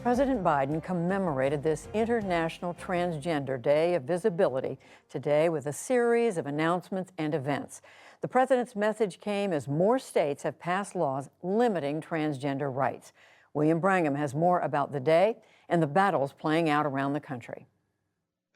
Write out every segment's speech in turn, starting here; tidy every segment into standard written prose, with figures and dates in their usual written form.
President Biden commemorated this International Transgender Day of Visibility today with a series of announcements and events. The president's message came as more states have passed laws limiting transgender rights. William Brangham has more about the day and the battles playing out around the country.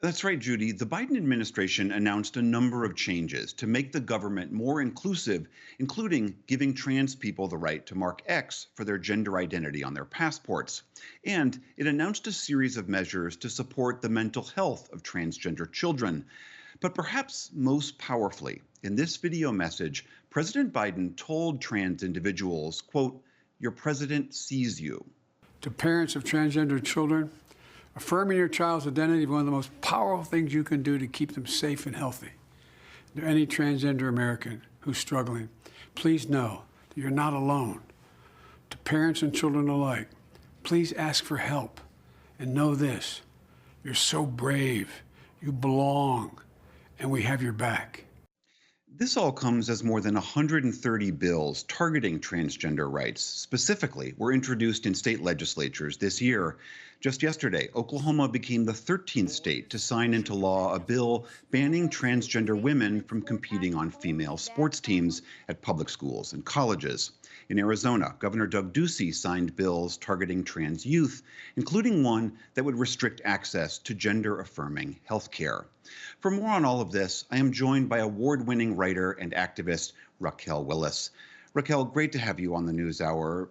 That's right, Judy. The Biden administration announced a number of changes to make the government more inclusive, including giving trans people the right to mark X for their gender identity on their passports. And it announced a series of measures to support the mental health of transgender children. But perhaps most powerfully, in this video message, President Biden told trans individuals, quote, "Your president sees you." To parents of transgender children, affirming your child's identity is one of the most powerful things you can do to keep them safe and healthy. To any transgender American who's struggling, please know that you're not alone. To parents and children alike, please ask for help and know this: you're so brave, you belong, and we have your back. This all comes as more than 130 bills targeting transgender rights specifically were introduced in state legislatures this year. Just yesterday, Oklahoma became the 13th state to sign into law a bill banning transgender women from competing on female sports teams at public schools and colleges. In Arizona, Governor Doug Ducey signed bills targeting trans youth, including one that would restrict access to gender-affirming health care. For more on all of this, I am joined by award-winning writer and activist Raquel Willis. Raquel, great to have you on the NewsHour.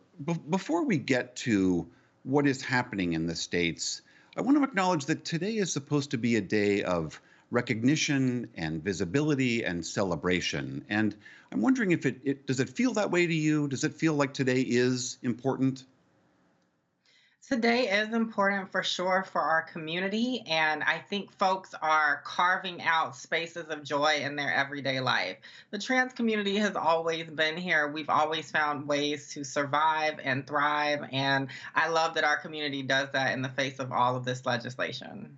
Before we get to what is happening in the states, I want to acknowledge that today is supposed to be a day of recognition and visibility and celebration. And I'm wondering if does it feel that way to you? Does it feel like today is important? Today is important for sure for our community, and I think folks are carving out spaces of joy in their everyday life. The trans community has always been here. We've always found ways to survive and thrive, and I love that our community does that in the face of all of this legislation.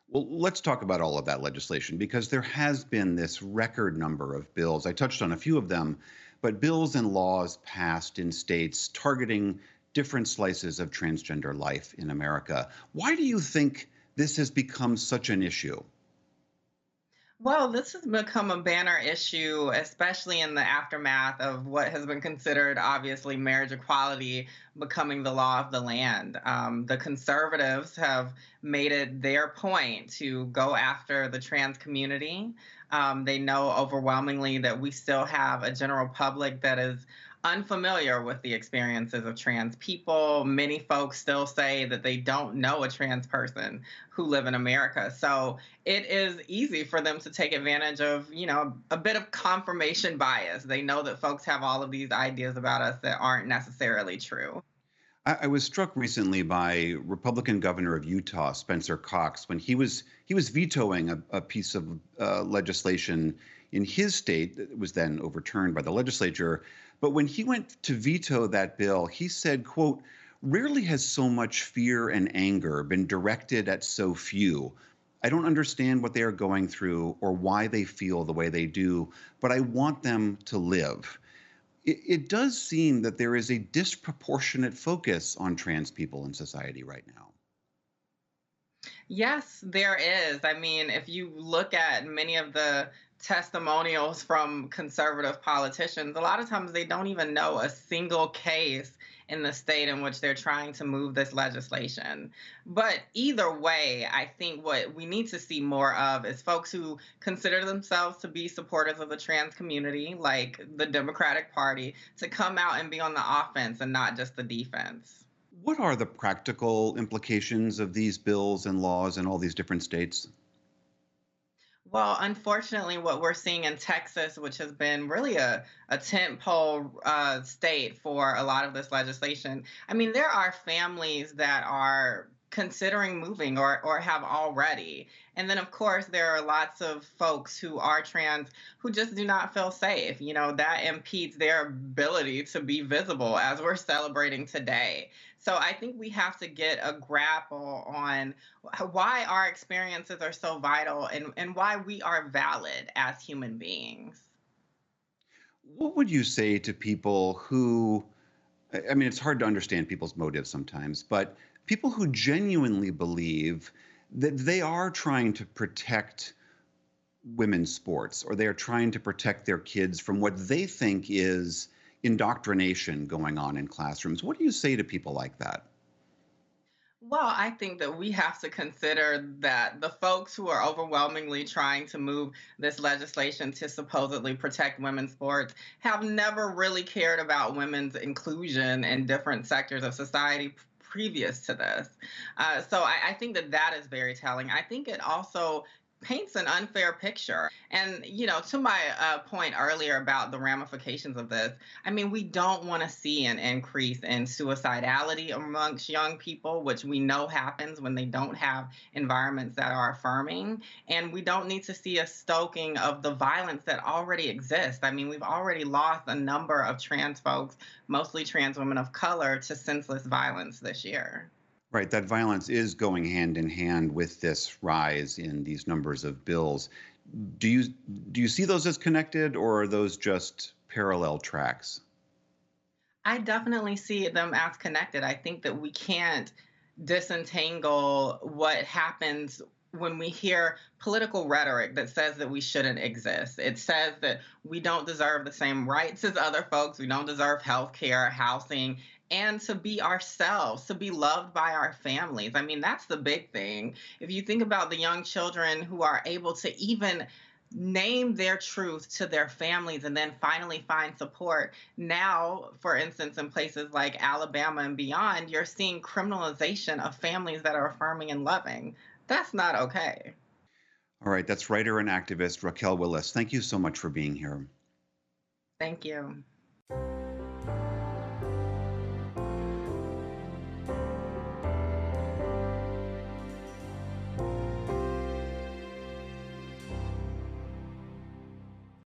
Well, let's talk about all of that legislation because there has been this record number of bills. I touched on a few of them, but bills and laws passed in states targeting different slices of transgender life in America. Why do you think this has become such an issue? Well, this has become a banner issue, especially in the aftermath of what has been considered, obviously, marriage equality becoming the law of the land. The conservatives have made it their point to go after the trans community. They know overwhelmingly that we still have a general public that is unfamiliar with the experiences of trans people. Many folks still say that they don't know a trans person who live in America. So it is easy for them to take advantage of, a bit of confirmation bias. They know that folks have all of these ideas about us that aren't necessarily true. I was struck recently by Republican governor of Utah, Spencer Cox, when he was vetoing a piece of legislation in his state that was then overturned by the legislature. But when he went to veto that bill, he said, quote, "Rarely has so much fear and anger been directed at so few. I don't understand what they are going through or why they feel the way they do, but I want them to live." It does seem that there is a disproportionate focus on trans people in society right now. Yes, there is. I mean, if you look at many of the testimonials from conservative politicians, a lot of times they don't even know a single case in the state in which they're trying to move this legislation. But either way, I think what we need to see more of is folks who consider themselves to be supporters of the trans community, like the Democratic Party, to come out and be on the offense and not just the defense. What are the practical implications of these bills and laws in all these different states? Well, unfortunately, what we're seeing in Texas, which has been really a tentpole state for a lot of this legislation, I mean, there are families that are considering moving or have already. And then, of course, there are lots of folks who are trans who just do not feel safe. That impedes their ability to be visible as we're celebrating today. So I think we have to get a grapple on why our experiences are so vital and why we are valid as human beings. What would you say to people who I mean, it's hard to understand people's motives sometimes, but people who genuinely believe that they are trying to protect women's sports, or they are trying to protect their kids from what they think is indoctrination going on in classrooms. What do you say to people like that? Well, I think that we have to consider that the folks who are overwhelmingly trying to move this legislation to supposedly protect women's sports have never really cared about women's inclusion in different sectors of society previous to this. So I think that that is very telling. I think it also paints an unfair picture. And, to my point earlier about the ramifications of this, I mean, we don't want to see an increase in suicidality amongst young people, which we know happens when they don't have environments that are affirming. And we don't need to see a stoking of the violence that already exists. I mean, we've already lost a number of trans folks, mostly trans women of color, to senseless violence this year. Right, that violence is going hand in hand with this rise in these numbers of bills. Do you see those as connected, or are those just parallel tracks? I definitely see them as connected. I think that we can't disentangle what happens when we hear political rhetoric that says that we shouldn't exist. It says that we don't deserve the same rights as other folks, we don't deserve health care, housing, and to be ourselves, to be loved by our families. I mean, that's the big thing. If you think about the young children who are able to even name their truth to their families and then finally find support. Now, for instance, in places like Alabama and beyond, you're seeing criminalization of families that are affirming and loving. That's not okay. All right, that's writer and activist Raquel Willis. Thank you so much for being here. Thank you.